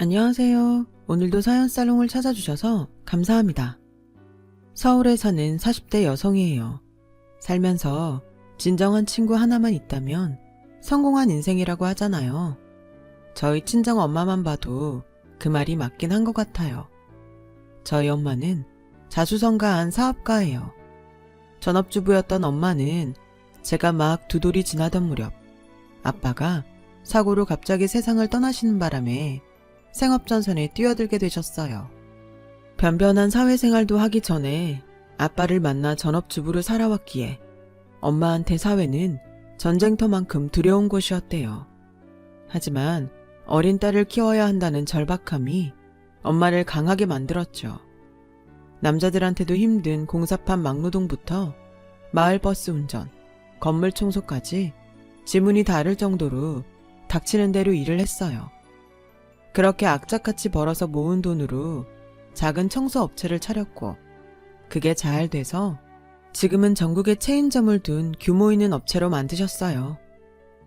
안녕하세요. 오늘도 사연살롱을 찾아주셔서 감사합니다. 서울에 사는 40대 여성이에요. 살면서 진정한 친구 하나만 있다면 성공한 인생이라고 하잖아요. 저희 친정 엄마만 봐도 그 말이 맞긴 한 것 같아요. 저희 엄마는 자수성가한 사업가예요. 전업주부였던 엄마는 제가 막 두 돌이 지나던 무렵 아빠가 사고로 갑자기 세상을 떠나시는 바람에 생업전선에 뛰어들게 되셨어요. 변변한 사회생활도 하기 전에 아빠를 만나 전업주부로 살아왔기에 엄마한테 사회는 전쟁터만큼 두려운 곳이었대요. 하지만 어린 딸을 키워야 한다는 절박함이 엄마를 강하게 만들었죠. 남자들한테도 힘든 공사판 막노동부터 마을버스 운전, 건물 청소까지 지문이 다를 정도로 닥치는 대로 일을 했어요. 그렇게 악착같이 벌어서 모은 돈으로 작은 청소업체를 차렸고 그게 잘 돼서 지금은 전국에 체인점을 둔 규모 있는 업체로 만드셨어요.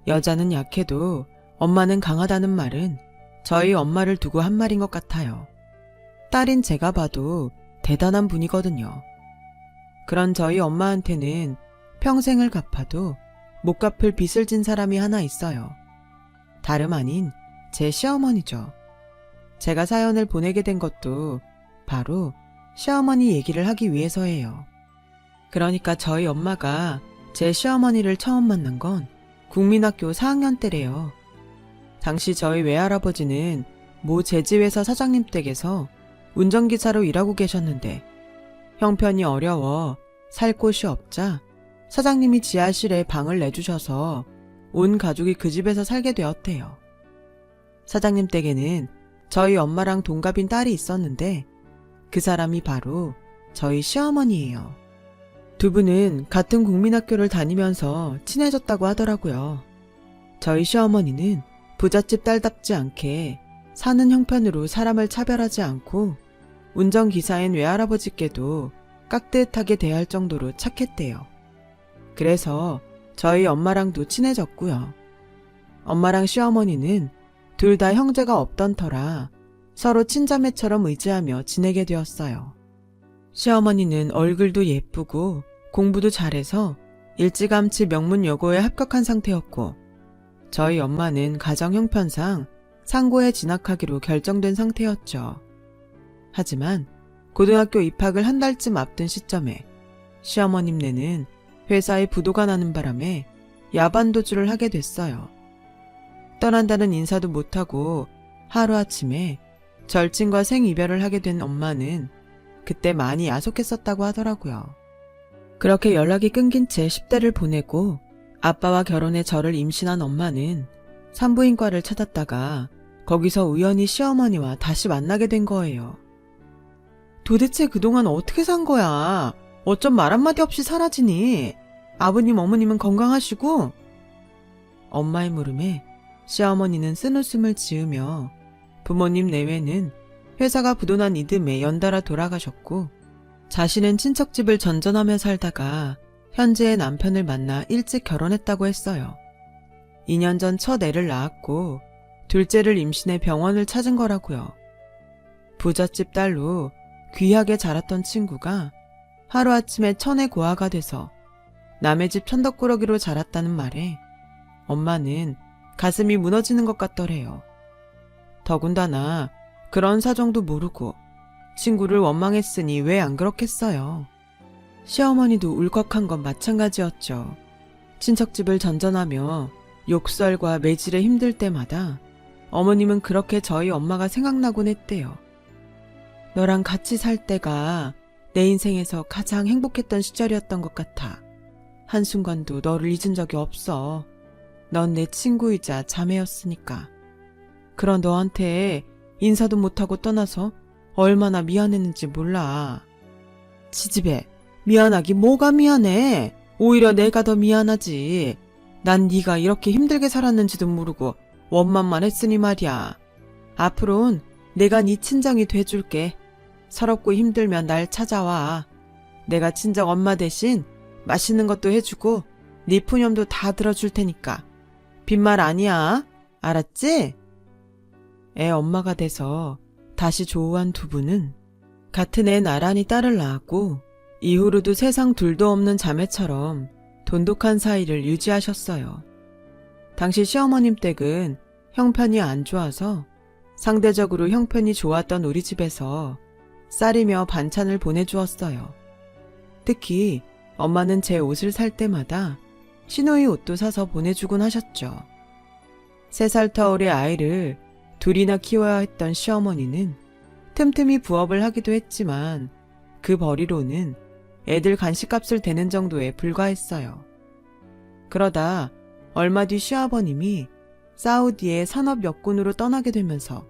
여자는 약해도 엄마는 강하다는 말은 저희 엄마를 두고 한 말인 것 같아요. 딸인 제가 봐도 대단한 분이거든요. 그런 저희 엄마한테는 평생을 갚아도 못 갚을 빚을 진 사람이 하나 있어요. 다름 아닌 제 시어머니죠. 제가 사연을 보내게 된 것도 바로 시어머니 얘기를 하기 위해서예요. 그러니까 저희 엄마가 제 시어머니를 처음 만난 건 국민학교 4학년 때래요. 당시 저희 외할아버지는 모 제지회사 사장님 댁에서 운전기사로 일하고 계셨는데 형편이 어려워 살 곳이 없자 사장님이 지하실에 방을 내주셔서 온 가족이 그 집에서 살게 되었대요. 사장님 댁에는 저희 엄마랑 동갑인 딸이 있었는데 그 사람이 바로 저희 시어머니예요. 두 분은 같은 국민학교를 다니면서 친해졌다고 하더라고요. 저희 시어머니는 부잣집 딸답지 않게 사는 형편으로 사람을 차별하지 않고 운전기사인 외할아버지께도 깍듯하게 대할 정도로 착했대요. 그래서 저희 엄마랑도 친해졌고요. 엄마랑 시어머니는 둘 다 형제가 없던 터라 서로 친자매처럼 의지하며 지내게 되었어요. 시어머니는 얼굴도 예쁘고 공부도 잘해서 일찌감치 명문여고에 합격한 상태였고 저희 엄마는 가정 형편상 상고에 진학하기로 결정된 상태였죠. 하지만 고등학교 입학을 한 달쯤 앞둔 시점에 시어머님네는 회사에 부도가 나는 바람에 야반도주를 하게 됐어요. 떠난다는 인사도 못하고 하루아침에 절친과 생이별을 하게 된 엄마는 그때 많이 야속했었다고 하더라고요. 그렇게 연락이 끊긴 채 10대를 보내고 아빠와 결혼해 저를 임신한 엄마는 산부인과를 찾았다가 거기서 우연히 시어머니와 다시 만나게 된 거예요. 도대체 그동안 어떻게 산 거야? 어쩜 말 한마디 없이 사라지니? 아버님, 어머님은 건강하시고? 엄마의 물음에 시어머니는 쓴웃음을 지으며 부모님 내외는 회사가 부도난 이듬해 연달아 돌아가셨고 자신은 친척집을 전전하며 살다가 현재의 남편을 만나 일찍 결혼했다고 했어요. 2년 전 첫 애를 낳았고 둘째를 임신해 병원을 찾은 거라고요. 부잣집 딸로 귀하게 자랐던 친구가 하루아침에 천의 고아가 돼서 남의 집 천덕꾸러기로 자랐다는 말에 엄마는 가슴이 무너지는 것 같더래요. 더군다나 그런 사정도 모르고 친구를 원망했으니 왜 안 그렇겠어요. 시어머니도 울컥한 건 마찬가지였죠. 친척집을 전전하며 욕설과 매질에 힘들 때마다 어머님은 그렇게 저희 엄마가 생각나곤 했대요. 너랑 같이 살 때가 내 인생에서 가장 행복했던 시절이었던 것 같아. 한순간도 너를 잊은 적이 없어. 넌 내 친구이자 자매였으니까. 그런 너한테 인사도 못하고 떠나서 얼마나 미안했는지 몰라. 지지배, 미안하기 뭐가 미안해. 오히려 내가 더 미안하지. 난 네가 이렇게 힘들게 살았는지도 모르고 원망만 했으니 말이야. 앞으로는 내가 네 친정이 돼줄게. 서럽고 힘들면 날 찾아와. 내가 친정 엄마 대신 맛있는 것도 해주고 네 푸념도 다 들어줄 테니까. 빈말 아니야. 알았지? 애 엄마가 돼서 다시 조우한 두 분은 같은 애 나란히 딸을 낳았고 이후로도 세상 둘도 없는 자매처럼 돈독한 사이를 유지하셨어요. 당시 시어머님 댁은 형편이 안 좋아서 상대적으로 형편이 좋았던 우리 집에서 쌀이며 반찬을 보내주었어요. 특히 엄마는 제 옷을 살 때마다 시노이 옷도 사서 보내주곤 하셨죠. 3살 터울의 아이를 둘이나 키워야 했던 시어머니는 틈틈이 부업을 하기도 했지만 그 벌이로는 애들 간식값을 대는 정도에 불과했어요. 그러다 얼마 뒤 시아버님이 사우디에 산업 역군으로 떠나게 되면서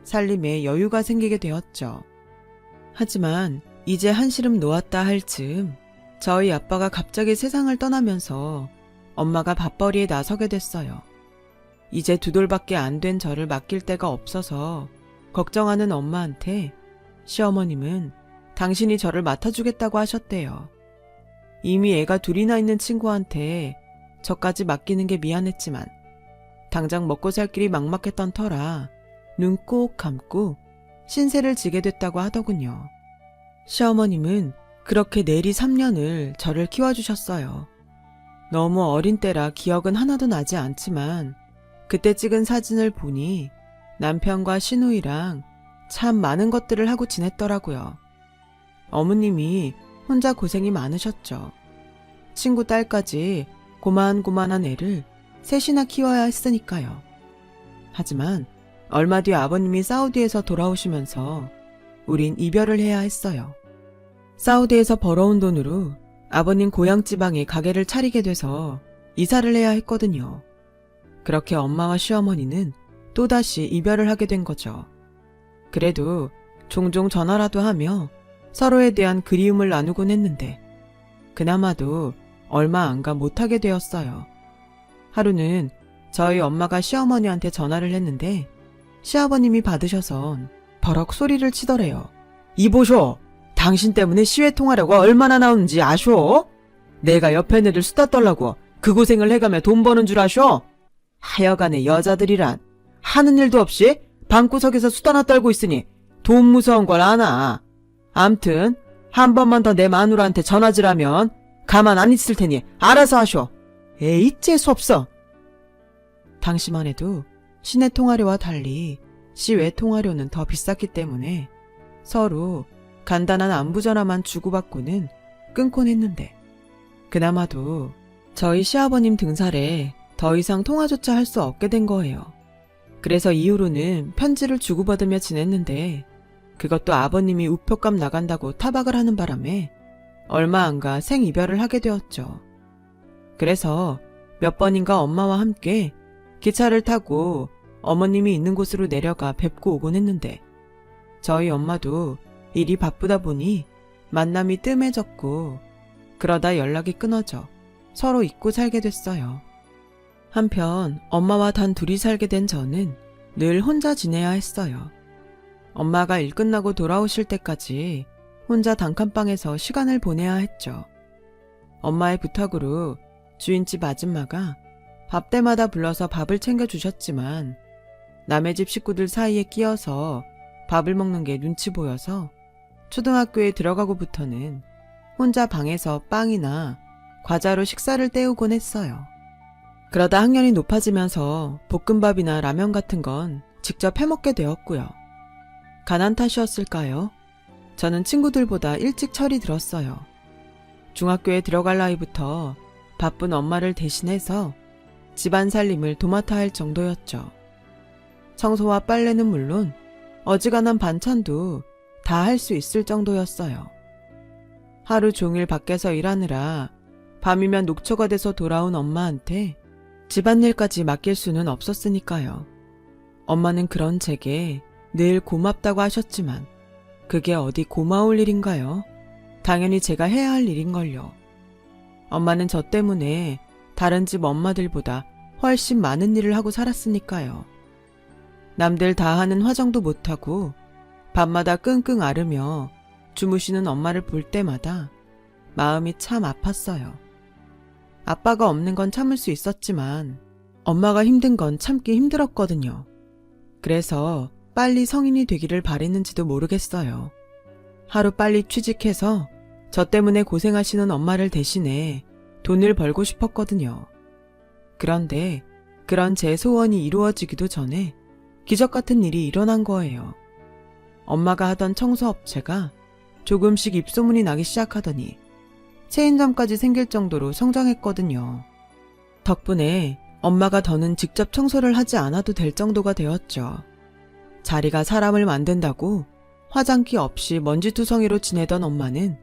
살림에 여유가 생기게 되었죠. 하지만 이제 한시름 놓았다 할 즈음 저희 아빠가 갑자기 세상을 떠나면서 엄마가 밥벌이에 나서게 됐어요. 이제 2돌밖에 안 된 저를 맡길 데가 없어서 걱정하는 엄마한테 시어머님은 당신이 저를 맡아주겠다고 하셨대요. 이미 애가 2이나 있는 친구한테 저까지 맡기는 게 미안했지만 당장 먹고 살 길이 막막했던 터라 눈 꼭 감고 신세를 지게 됐다고 하더군요. 시어머님은 그렇게 내리 3년을 저를 키워주셨어요. 너무 어린 때라 기억은 하나도 나지 않지만 그때 찍은 사진을 보니 남편과 시누이랑 참 많은 것들을 하고 지냈더라고요. 어머님이 혼자 고생이 많으셨죠. 친구 딸까지 고만고만한 애를 셋이나 키워야 했으니까요. 하지만 얼마 뒤 아버님이 사우디에서 돌아오시면서 우린 이별을 해야 했어요. 사우디에서 벌어온 돈으로 아버님 고향 지방에 가게를 차리게 돼서 이사를 해야 했거든요. 그렇게 엄마와 시어머니는 또다시 이별을 하게 된 거죠. 그래도 종종 전화라도 하며 서로에 대한 그리움을 나누곤 했는데 그나마도 얼마 안 가 못하게 되었어요. 하루는 저희 엄마가 시어머니한테 전화를 했는데 시아버님이 받으셔선 버럭 소리를 치더래요. 이보쇼! 당신 때문에 시외 통화료가 얼마나 나오는지 아쇼? 내가 옆에 애들 수다 떨라고 그 고생을 해가며 돈 버는 줄 아쇼? 하여간에 여자들이란 하는 일도 없이 방구석에서 수다나 떨고 있으니 돈 무서운 걸 아나. 암튼 한 번만 더 내 마누라한테 전화질하면 가만 안 있을 테니 알아서 하쇼. 에이 재수없어. 당시만 해도 시내 통화료와 달리 시외 통화료는 더 비쌌기 때문에 서로 간단한 안부 전화만 주고받고는 끊곤 했는데 그나마도 저희 시아버님 등살에 더 이상 통화조차 할 수 없게 된 거예요. 그래서 이후로는 편지를 주고받으며 지냈는데 그것도 아버님이 우표값 나간다고 타박을 하는 바람에 얼마 안 가 생이별을 하게 되었죠. 그래서 몇 번인가 엄마와 함께 기차를 타고 어머님이 있는 곳으로 내려가 뵙고 오곤 했는데 저희 엄마도 일이 바쁘다 보니 만남이 뜸해졌고 그러다 연락이 끊어져 서로 잊고 살게 됐어요. 한편 엄마와 단 둘이 살게 된 저는 늘 혼자 지내야 했어요. 엄마가 일 끝나고 돌아오실 때까지 혼자 단칸방에서 시간을 보내야 했죠. 엄마의 부탁으로 주인집 아줌마가 밥 때마다 불러서 밥을 챙겨주셨지만 남의 집 식구들 사이에 끼어서 밥을 먹는 게 눈치 보여서 초등학교에 들어가고부터는 혼자 방에서 빵이나 과자로 식사를 때우곤 했어요. 그러다 학년이 높아지면서 볶음밥이나 라면 같은 건 직접 해먹게 되었고요. 가난 탓이었을까요? 저는 친구들보다 일찍 철이 들었어요. 중학교에 들어갈 나이부터 바쁜 엄마를 대신해서 집안 살림을 도맡아 할 정도였죠. 청소와 빨래는 물론 어지간한 반찬도 다 할 수 있을 정도였어요. 하루 종일 밖에서 일하느라 밤이면 녹초가 돼서 돌아온 엄마한테 집안일까지 맡길 수는 없었으니까요. 엄마는 그런 제게 늘 고맙다고 하셨지만 그게 어디 고마울 일인가요? 당연히 제가 해야 할 일인걸요. 엄마는 저 때문에 다른 집 엄마들보다 훨씬 많은 일을 하고 살았으니까요. 남들 다 하는 화정도 못하고 밤마다 끙끙 앓으며 주무시는 엄마를 볼 때마다 마음이 참 아팠어요. 아빠가 없는 건 참을 수 있었지만 엄마가 힘든 건 참기 힘들었거든요. 그래서 빨리 성인이 되기를 바랬는지도 모르겠어요. 하루 빨리 취직해서 저 때문에 고생하시는 엄마를 대신해 돈을 벌고 싶었거든요. 그런데 그런 제 소원이 이루어지기도 전에 기적 같은 일이 일어난 거예요. 엄마가 하던 청소업체가 조금씩 입소문이 나기 시작하더니 체인점까지 생길 정도로 성장했거든요. 덕분에 엄마가 더는 직접 청소를 하지 않아도 될 정도가 되었죠. 자리가 사람을 만든다고 화장기 없이 먼지투성이로 지내던 엄마는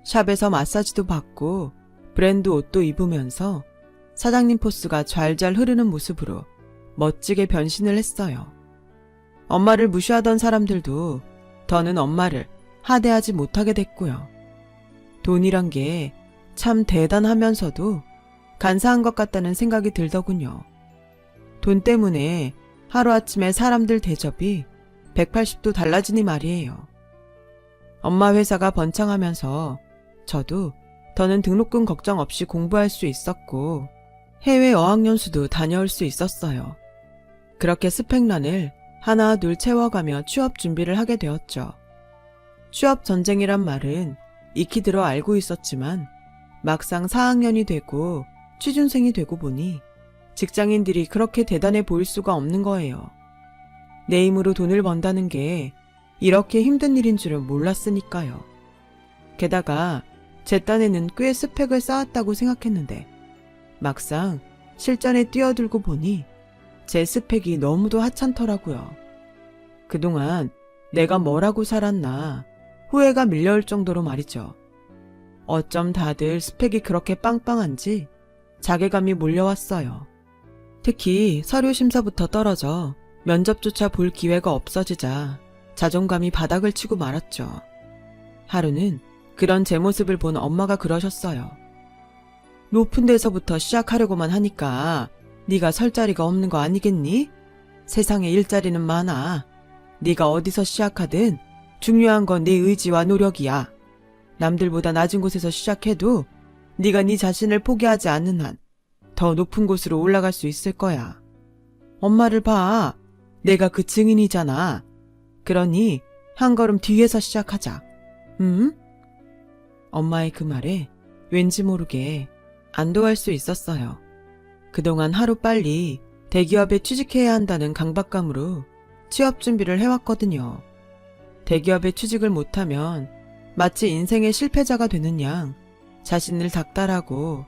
샵에서 마사지도 받고 브랜드 옷도 입으면서 사장님 포스가 잘잘 흐르는 모습으로 멋지게 변신을 했어요. 엄마를 무시하던 사람들도 더는 엄마를 하대하지 못하게 됐고요. 돈이란 게 참 대단하면서도 간사한 것 같다는 생각이 들더군요. 돈 때문에 하루아침에 사람들 대접이 180도 달라지니 말이에요. 엄마 회사가 번창하면서 저도 더는 등록금 걱정 없이 공부할 수 있었고 해외 어학연수도 다녀올 수 있었어요. 그렇게 스펙란을 하나 둘 채워가며 취업 준비를 하게 되었죠. 취업 전쟁이란 말은 익히 들어 알고 있었지만 막상 4학년이 되고 취준생이 되고 보니 직장인들이 그렇게 대단해 보일 수가 없는 거예요. 내 힘으로 돈을 번다는 게 이렇게 힘든 일인 줄은 몰랐으니까요. 게다가 제 딴에는 꽤 스펙을 쌓았다고 생각했는데 막상 실전에 뛰어들고 보니 제 스펙이 너무도 하찮더라고요. 그동안 내가 뭐라고 살았나 후회가 밀려올 정도로 말이죠. 어쩜 다들 스펙이 그렇게 빵빵한지 자괴감이 몰려왔어요. 특히 서류 심사부터 떨어져 면접조차 볼 기회가 없어지자 자존감이 바닥을 치고 말았죠. 하루는 그런 제 모습을 본 엄마가 그러셨어요. 높은 데서부터 시작하려고만 하니까 네가 설 자리가 없는 거 아니겠니? 세상에 일자리는 많아. 네가 어디서 시작하든 중요한 건 네 의지와 노력이야. 남들보다 낮은 곳에서 시작해도 네가 네 자신을 포기하지 않는 한 더 높은 곳으로 올라갈 수 있을 거야. 엄마를 봐. 내가 그 증인이잖아. 그러니 한 걸음 뒤에서 시작하자. 응? 엄마의 그 말에 왠지 모르게 안도할 수 있었어요. 그동안 하루빨리 대기업에 취직해야 한다는 강박감으로 취업 준비를 해왔거든요. 대기업에 취직을 못하면 마치 인생의 실패자가 되는 양 자신을 닥달하고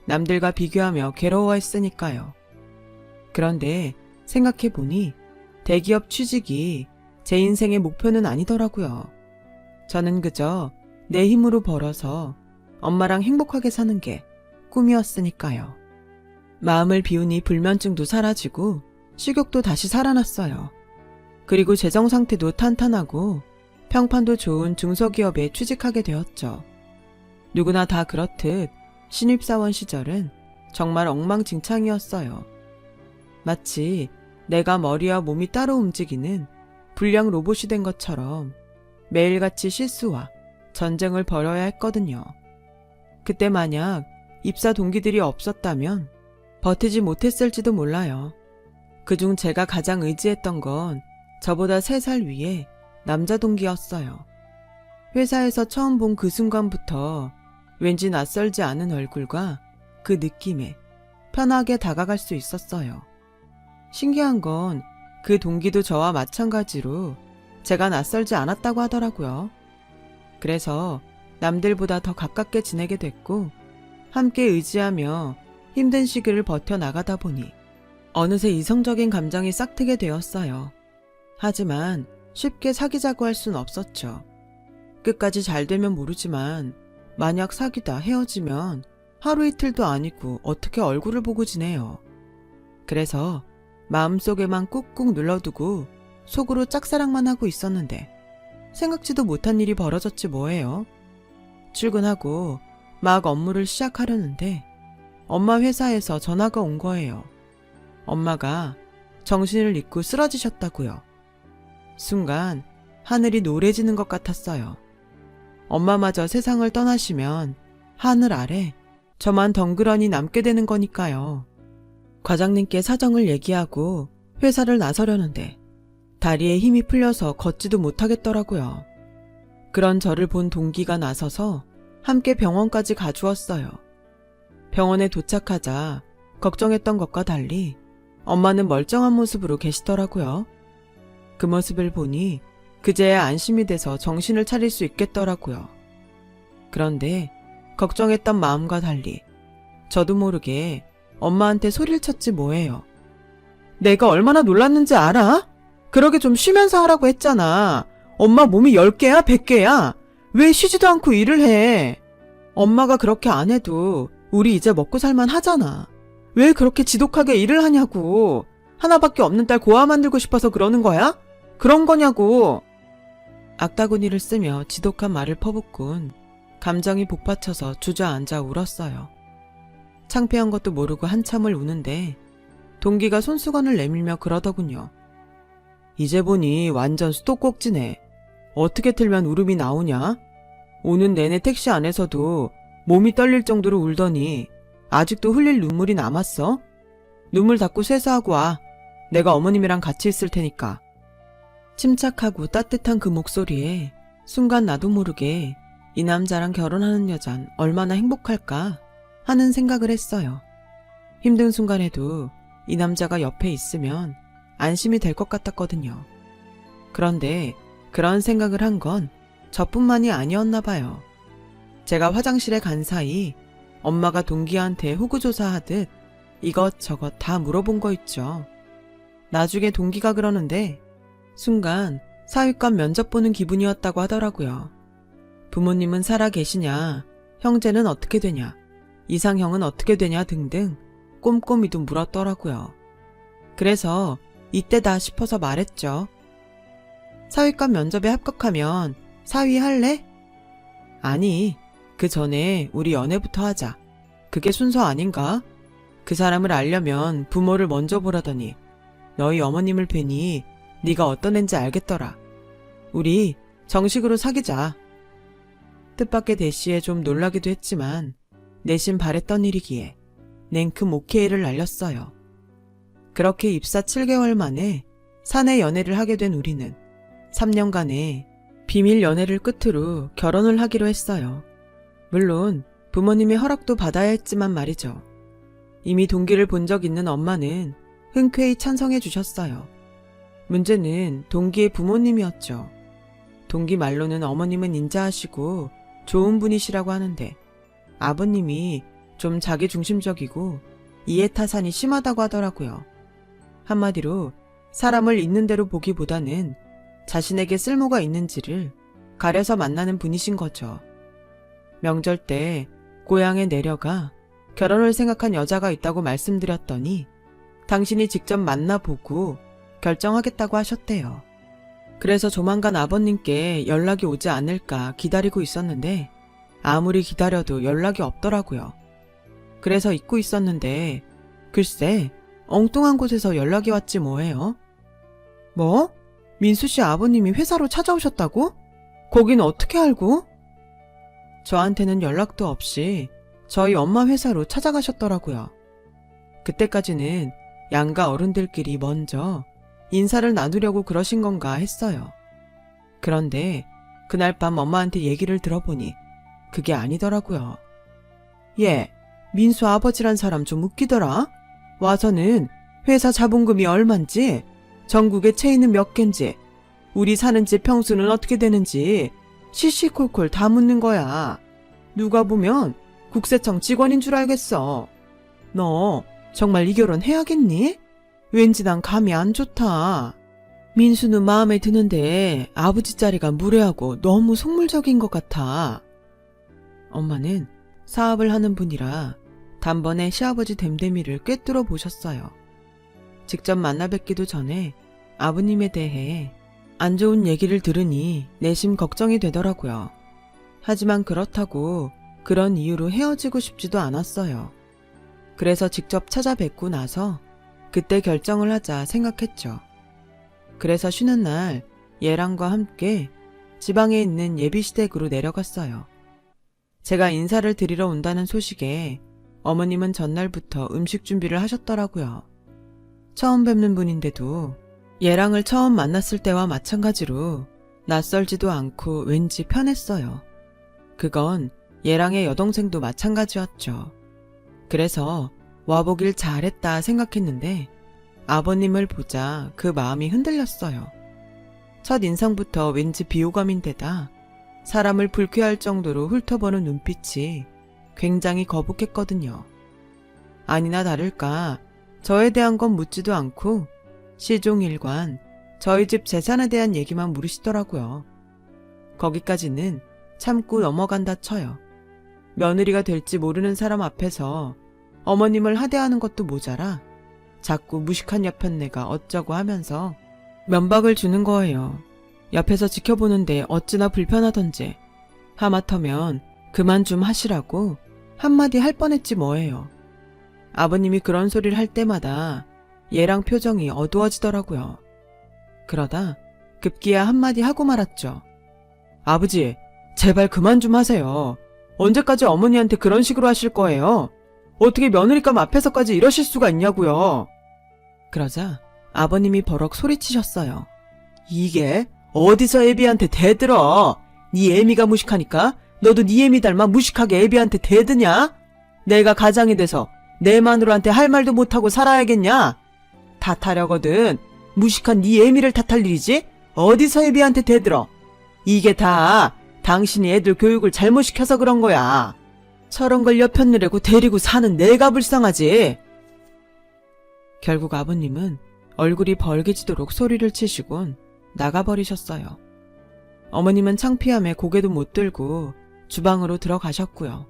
남들과 비교하며 괴로워했으니까요. 그런데 생각해보니 대기업 취직이 제 인생의 목표는 아니더라고요. 저는 그저 내 힘으로 벌어서 엄마랑 행복하게 사는 게 꿈이었으니까요. 마음을 비우니 불면증도 사라지고 식욕도 다시 살아났어요. 그리고 재정 상태도 탄탄하고 평판도 좋은 중소기업에 취직하게 되었죠. 누구나 다 그렇듯 신입사원 시절은 정말 엉망진창이었어요. 마치 내가 머리와 몸이 따로 움직이는 불량 로봇이 된 것처럼 매일같이 실수와 전쟁을 벌여야 했거든요. 그때 만약 입사 동기들이 없었다면 버티지 못했을지도 몰라요. 그중 제가 가장 의지했던 건 저보다 3살 위에 남자 동기였어요. 회사에서 처음 본 그 순간부터 왠지 낯설지 않은 얼굴과 그 느낌에 편하게 다가갈 수 있었어요. 신기한 건 그 동기도 저와 마찬가지로 제가 낯설지 않았다고 하더라고요. 그래서 남들보다 더 가깝게 지내게 됐고 함께 의지하며 힘든 시기를 버텨나가다 보니 어느새 이성적인 감정이 싹트게 되었어요. 하지만 쉽게 사귀자고 할 순 없었죠. 끝까지 잘 되면 모르지만 만약 사귀다 헤어지면 하루 이틀도 아니고 어떻게 얼굴을 보고 지내요. 그래서 마음속에만 꾹꾹 눌러두고 속으로 짝사랑만 하고 있었는데 생각지도 못한 일이 벌어졌지 뭐예요. 출근하고 막 업무를 시작하려는데 엄마 회사에서 전화가 온 거예요. 엄마가 정신을 잃고 쓰러지셨다고요. 순간 하늘이 노래지는 것 같았어요. 엄마마저 세상을 떠나시면 하늘 아래 저만 덩그러니 남게 되는 거니까요. 과장님께 사정을 얘기하고 회사를 나서려는데 다리에 힘이 풀려서 걷지도 못하겠더라고요. 그런 저를 본 동기가 나서서 함께 병원까지 가주었어요. 병원에 도착하자 걱정했던 것과 달리 엄마는 멀쩡한 모습으로 계시더라고요. 그 모습을 보니 그제야 안심이 돼서 정신을 차릴 수 있겠더라고요. 그런데 걱정했던 마음과 달리 저도 모르게 엄마한테 소리를 쳤지 뭐예요. 내가 얼마나 놀랐는지 알아? 그러게 좀 쉬면서 하라고 했잖아. 엄마 몸이 10개야? 100개야? 왜 쉬지도 않고 일을 해? 엄마가 그렇게 안 해도 우리 이제 먹고 살만 하잖아. 왜 그렇게 지독하게 일을 하냐고. 하나밖에 없는 딸 고아 만들고 싶어서 그러는 거야? 그런 거냐고. 악다구니를 쓰며 지독한 말을 퍼붓곤 감정이 복받쳐서 주저앉아 울었어요. 창피한 것도 모르고 한참을 우는데 동기가 손수건을 내밀며 그러더군요. 이제 보니 완전 수도꼭지네. 어떻게 틀면 울음이 나오냐? 오는 내내 택시 안에서도 몸이 떨릴 정도로 울더니 아직도 흘릴 눈물이 남았어? 눈물 닦고 세수하고 와. 내가 어머님이랑 같이 있을 테니까. 침착하고 따뜻한 그 목소리에 순간 나도 모르게 이 남자랑 결혼하는 여잔 얼마나 행복할까 하는 생각을 했어요. 힘든 순간에도 이 남자가 옆에 있으면 안심이 될 것 같았거든요. 그런데 그런 생각을 한 건 저뿐만이 아니었나 봐요. 제가 화장실에 간 사이 엄마가 동기한테 호구조사하듯 이것저것 다 물어본 거 있죠. 나중에 동기가 그러는데 순간 사위감 면접 보는 기분이었다고 하더라고요. 부모님은 살아 계시냐, 형제는 어떻게 되냐, 이상형은 어떻게 되냐 등등 꼼꼼히도 물었더라고요. 그래서 이때다 싶어서 말했죠. 사위감 면접에 합격하면 사위 할래? 아니, 그 전에 우리 연애부터 하자. 그게 순서 아닌가? 그 사람을 알려면 부모를 먼저 보라더니 너희 어머님을 뵈니 네가 어떤 앤지 알겠더라. 우리 정식으로 사귀자. 뜻밖의 대시에 좀 놀라기도 했지만 내심 바랬던 일이기에 냉큼 오케이를 날렸어요. 그렇게 입사 7개월 만에 사내 연애를 하게 된 우리는 3년간의 비밀 연애를 끝으로 결혼을 하기로 했어요. 물론 부모님의 허락도 받아야 했지만 말이죠. 이미 동기를 본 적 있는 엄마는 흔쾌히 찬성해 주셨어요. 문제는 동기의 부모님이었죠. 동기 말로는 어머님은 인자하시고 좋은 분이시라고 하는데 아버님이 좀 자기중심적이고 이해타산이 심하다고 하더라고요. 한마디로 사람을 있는 대로 보기보다는 자신에게 쓸모가 있는지를 가려서 만나는 분이신 거죠. 명절 때 고향에 내려가 결혼을 생각한 여자가 있다고 말씀드렸더니 당신이 직접 만나보고 결정하겠다고 하셨대요. 그래서 조만간 아버님께 연락이 오지 않을까 기다리고 있었는데 아무리 기다려도 연락이 없더라고요. 그래서 잊고 있었는데 글쎄 엉뚱한 곳에서 연락이 왔지 뭐예요. 뭐? 민수씨 아버님이 회사로 찾아오셨다고? 거긴 어떻게 알고? 저한테는 연락도 없이 저희 엄마 회사로 찾아가셨더라고요. 그때까지는 양가 어른들끼리 먼저 인사를 나누려고 그러신 건가 했어요. 그런데 그날 밤 엄마한테 얘기를 들어보니 그게 아니더라고요. 얘, 민수 아버지란 사람 좀 웃기더라. 와서는 회사 자본금이 얼만지, 전국에 체인은 몇 갠지, 우리 사는 집 평수는 어떻게 되는지 시시콜콜 다 묻는 거야. 누가 보면 국세청 직원인 줄 알겠어. 너 정말 이 결혼 해야겠니? 왠지 난 감이 안 좋다. 민수는 마음에 드는데 아버지 자리가 무례하고 너무 속물적인 것 같아. 엄마는 사업을 하는 분이라 단번에 시아버지 됨됨이를 꿰뚫어 보셨어요. 직접 만나 뵙기도 전에 아버님에 대해 안 좋은 얘기를 들으니 내심 걱정이 되더라고요. 하지만 그렇다고 그런 이유로 헤어지고 싶지도 않았어요. 그래서 직접 찾아뵙고 나서 그때 결정을 하자 생각했죠. 그래서 쉬는 날 얘랑과 함께 지방에 있는 예비시댁으로 내려갔어요. 제가 인사를 드리러 온다는 소식에 어머님은 전날부터 음식 준비를 하셨더라고요. 처음 뵙는 분인데도 얘랑을 처음 만났을 때와 마찬가지로 낯설지도 않고 왠지 편했어요. 그건 얘랑의 여동생도 마찬가지였죠. 그래서 와보길 잘했다 생각했는데 아버님을 보자 그 마음이 흔들렸어요. 첫 인상부터 왠지 비호감인데다 사람을 불쾌할 정도로 훑어보는 눈빛이 굉장히 거북했거든요. 아니나 다를까 저에 대한 건 묻지도 않고 시종일관 저희 집 재산에 대한 얘기만 물으시더라고요. 거기까지는 참고 넘어간다 쳐요. 며느리가 될지 모르는 사람 앞에서 어머님을 하대하는 것도 모자라 자꾸 무식한 여편네가 어쩌고 하면서 면박을 주는 거예요. 옆에서 지켜보는데 어찌나 불편하던지 하마터면 그만 좀 하시라고 한마디 할 뻔했지 뭐예요. 아버님이 그런 소리를 할 때마다 얘랑 표정이 어두워지더라고요. 그러다 급기야 한마디 하고 말았죠. 아버지, 제발 그만 좀 하세요. 언제까지 어머니한테 그런 식으로 하실 거예요? 어떻게 며느리감 앞에서까지 이러실 수가 있냐고요. 그러자 아버님이 버럭 소리치셨어요. 이게 어디서 애비한테 대들어? 네 애미가 무식하니까 너도 네 애미 닮아 무식하게 애비한테 대드냐? 내가 가장이 돼서 내 마누라한테 할 말도 못하고 살아야겠냐? 탓하려거든 무식한 네 애미를 탓할 일이지? 어디서 애비한테 대들어? 이게 다 당신이 애들 교육을 잘못 시켜서 그런 거야. 저런 걸 여편네라고 데리고 사는 내가 불쌍하지. 결국 아버님은 얼굴이 벌개지도록 소리를 치시곤 나가버리셨어요. 어머님은 창피함에 고개도 못 들고 주방으로 들어가셨고요.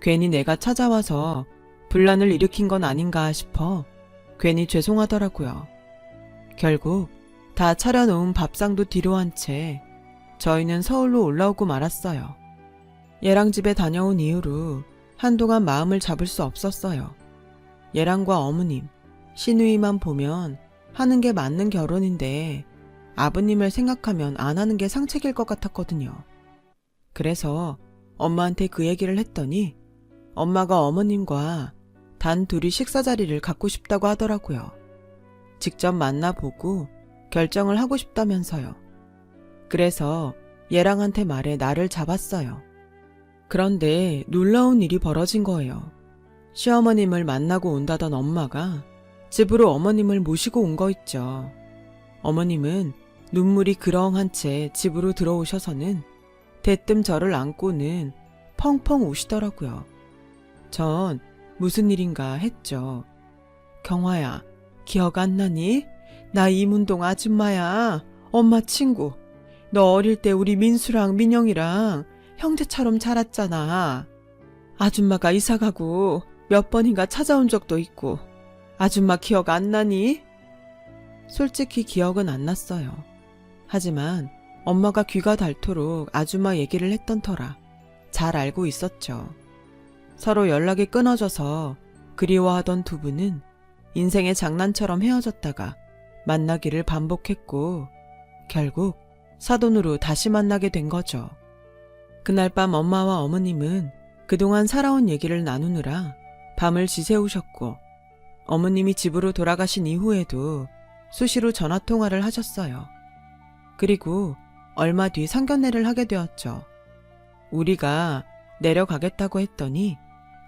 괜히 내가 찾아와서 분란을 일으킨 건 아닌가 싶어 괜히 죄송하더라고요. 결국 다 차려놓은 밥상도 뒤로 한 채 저희는 서울로 올라오고 말았어요. 얘랑 집에 다녀온 이후로 한동안 마음을 잡을 수 없었어요. 얘랑과 어머님, 시누이만 보면 하는 게 맞는 결혼인데 아버님을 생각하면 안 하는 게 상책일 것 같았거든요. 그래서 엄마한테 그 얘기를 했더니 엄마가 어머님과 단 둘이 식사 자리를 갖고 싶다고 하더라고요. 직접 만나보고 결정을 하고 싶다면서요. 그래서 얘랑한테 말해 나를 잡았어요. 그런데 놀라운 일이 벌어진 거예요. 시어머님을 만나고 온다던 엄마가 집으로 어머님을 모시고 온 거 있죠. 어머님은 눈물이 그렁한 채 집으로 들어오셔서는 대뜸 저를 안고는 펑펑 우시더라고요. 전 무슨 일인가 했죠. 경화야, 기억 안 나니? 나 이문동 아줌마야. 엄마 친구. 너 어릴 때 우리 민수랑 민영이랑 형제처럼 자랐잖아. 아줌마가 이사가고 몇 번인가 찾아온 적도 있고. 아줌마 기억 안 나니? 솔직히 기억은 안 났어요. 하지만 엄마가 귀가 닳도록 아줌마 얘기를 했던 터라 잘 알고 있었죠. 서로 연락이 끊어져서 그리워하던 두 분은 인생의 장난처럼 헤어졌다가 만나기를 반복했고 결국 사돈으로 다시 만나게 된 거죠. 그날 밤 엄마와 어머님은 그동안 살아온 얘기를 나누느라 밤을 지새우셨고 어머님이 집으로 돌아가신 이후에도 수시로 전화통화를 하셨어요. 그리고 얼마 뒤 상견례를 하게 되었죠. 우리가 내려가겠다고 했더니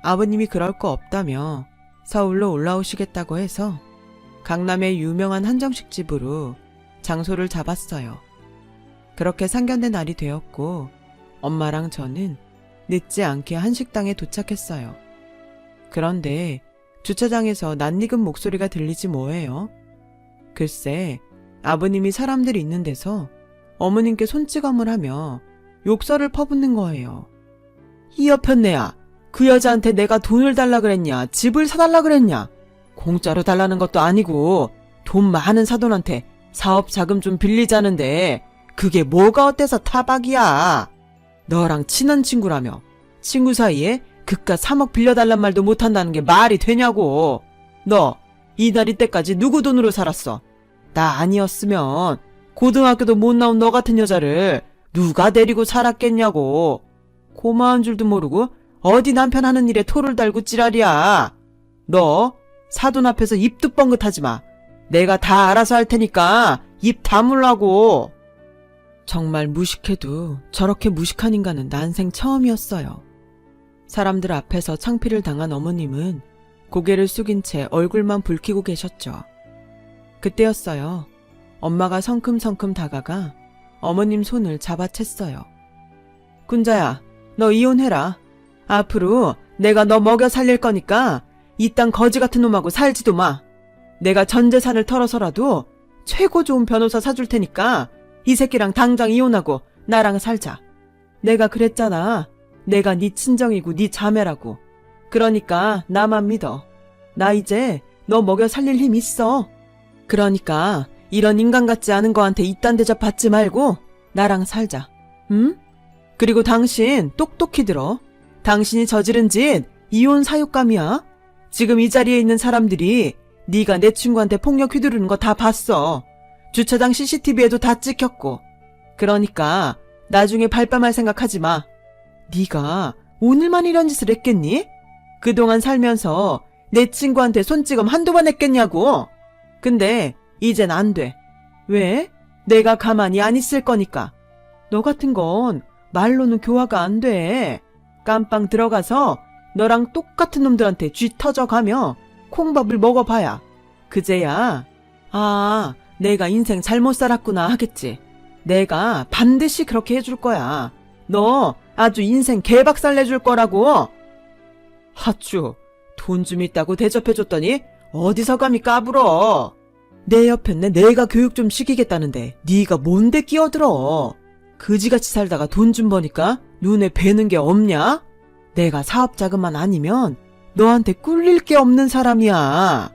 아버님이 그럴 거 없다며 서울로 올라오시겠다고 해서 강남의 유명한 한정식 집으로 장소를 잡았어요. 그렇게 상견례 날이 되었고 엄마랑 저는 늦지 않게 한식당에 도착했어요. 그런데 주차장에서 낯익은 목소리가 들리지 뭐예요? 글쎄 아버님이 사람들이 있는 데서 어머님께 손찌검을 하며 욕설을 퍼붓는 거예요. 이 여편네야, 그 여자한테 내가 돈을 달라 그랬냐, 집을 사달라 그랬냐? 공짜로 달라는 것도 아니고 돈 많은 사돈한테 사업 자금 좀 빌리자는데 그게 뭐가 어때서 타박이야? 너랑 친한 친구라며 친구 사이에 그깟 3억 빌려달란 말도 못한다는 게 말이 되냐고. 너 이날 이때까지 누구 돈으로 살았어? 나 아니었으면 고등학교도 못 나온 너 같은 여자를 누가 데리고 살았겠냐고. 고마운 줄도 모르고 어디 남편 하는 일에 토를 달고 찌랄이야. 너 사돈 앞에서 입도 뻥긋하지 마. 내가 다 알아서 할 테니까 입 다물라고. 정말 무식해도 저렇게 무식한 인간은 난생 처음이었어요. 사람들 앞에서 창피를 당한 어머님은 고개를 숙인 채 얼굴만 붉히고 계셨죠. 그때였어요. 엄마가 성큼성큼 다가가 어머님 손을 잡아챘어요. 군자야, 너 이혼해라. 앞으로 내가 너 먹여 살릴 거니까 이딴 거지 같은 놈하고 살지도 마. 내가 전 재산을 털어서라도 최고 좋은 변호사 사줄 테니까 이 새끼랑 당장 이혼하고 나랑 살자. 내가 그랬잖아. 내가 네 친정이고 네 자매라고. 그러니까 나만 믿어. 나 이제 너 먹여 살릴 힘 있어. 그러니까 이런 인간 같지 않은 거한테 이딴 대접 받지 말고 나랑 살자. 응? 그리고 당신 똑똑히 들어. 당신이 저지른 짓 이혼 사육감이야. 지금 이 자리에 있는 사람들이 네가 내 친구한테 폭력 휘두르는 거 다 봤어. 주차장 CCTV에도 다 찍혔고. 그러니까 나중에 발뺌할 생각하지 마. 네가 오늘만 이런 짓을 했겠니? 그동안 살면서 내 친구한테 손찌검 한두 번 했겠냐고. 근데 이젠 안 돼. 왜? 내가 가만히 안 있을 거니까. 너 같은 건 말로는 교화가 안 돼. 깜빵 들어가서 너랑 똑같은 놈들한테 쥐 터져가며 콩밥을 먹어봐야 그제야 아, 내가 인생 잘못 살았구나 하겠지. 내가 반드시 그렇게 해줄 거야. 너 아주 인생 개박살 내줄 거라고. 하쭈, 돈 좀 있다고 대접해줬더니 어디서 감히 까불어. 내 옆엔 내가 교육 좀 시키겠다는데 네가 뭔데 끼어들어. 그지같이 살다가 돈 좀 버니까 눈에 뵈는 게 없냐? 내가 사업 자금만 아니면 너한테 꿀릴 게 없는 사람이야.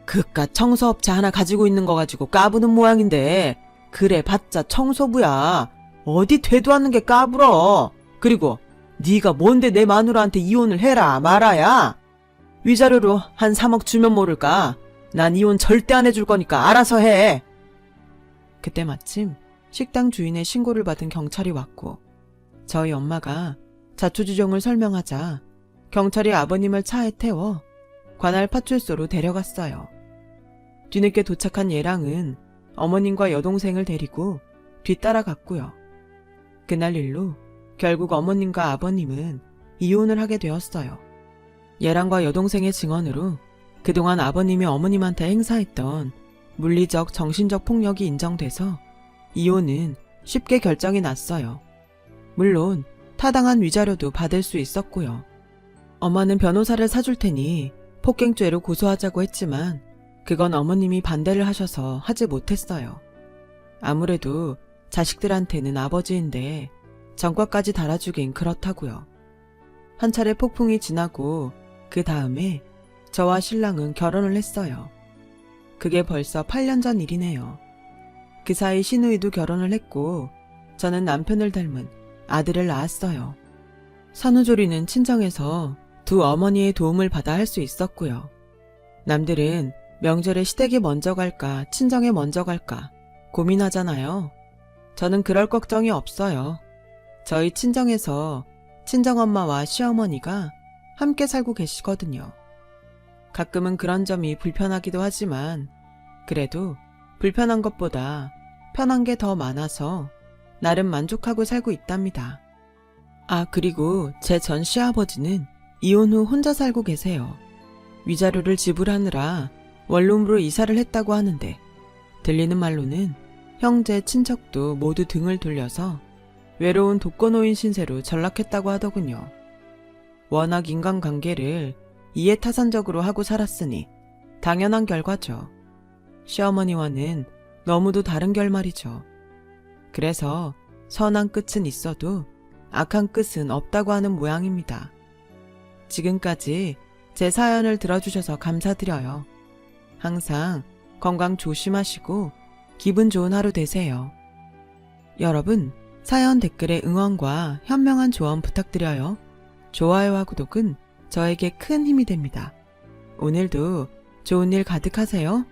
그깟 청소업체 하나 가지고 있는 거 가지고 까부는 모양인데 그래 봤자 청소부야. 어디 되도 않는 게 까불어. 그리고 네가 뭔데 내 마누라한테 이혼을 해라 말아야. 위자료로 한 3억 주면 모를까. 난 이혼 절대 안 해줄 거니까 알아서 해. 그때 마침 식당 주인의 신고를 받은 경찰이 왔고 저희 엄마가 자초지종을 설명하자 경찰이 아버님을 차에 태워 관할 파출소로 데려갔어요. 뒤늦게 도착한 예랑은 어머님과 여동생을 데리고 뒤따라갔고요. 그날 일로 결국 어머님과 아버님은 이혼을 하게 되었어요. 예랑과 여동생의 증언으로 그동안 아버님이 어머님한테 행사했던 물리적, 정신적 폭력이 인정돼서 이혼은 쉽게 결정이 났어요. 물론 타당한 위자료도 받을 수 있었고요. 엄마는 변호사를 사줄 테니 폭행죄로 고소하자고 했지만 그건 어머님이 반대를 하셔서 하지 못했어요. 아무래도 자식들한테는 아버지인데 전과까지 달아주긴 그렇다고요. 한 차례 폭풍이 지나고 그 다음에 저와 신랑은 결혼을 했어요. 그게 벌써 8년 전 일이네요. 그 사이 시누이도 결혼을 했고 저는 남편을 닮은 아들을 낳았어요. 산후조리는 친정에서 두 어머니의 도움을 받아 할 수 있었고요. 남들은 명절에 시댁에 먼저 갈까 친정에 먼저 갈까 고민하잖아요. 저는 그럴 걱정이 없어요. 저희 친정에서 친정엄마와 시어머니가 함께 살고 계시거든요. 가끔은 그런 점이 불편하기도 하지만 그래도 불편한 것보다 편한 게 더 많아서 나름 만족하고 살고 있답니다. 아, 그리고 제 전 시아버지는 이혼 후 혼자 살고 계세요. 위자료를 지불하느라 원룸으로 이사를 했다고 하는데 들리는 말로는 형제, 친척도 모두 등을 돌려서 외로운 독거노인 신세로 전락했다고 하더군요. 워낙 인간관계를 이해타산적으로 하고 살았으니 당연한 결과죠. 시어머니와는 너무도 다른 결말이죠. 그래서 선한 끝은 있어도 악한 끝은 없다고 하는 모양입니다. 지금까지 제 사연을 들어주셔서 감사드려요. 항상 건강 조심하시고 기분 좋은 하루 되세요. 여러분, 사연 댓글에 응원과 현명한 조언 부탁드려요. 좋아요와 구독은 저에게 큰 힘이 됩니다. 오늘도 좋은 일 가득하세요.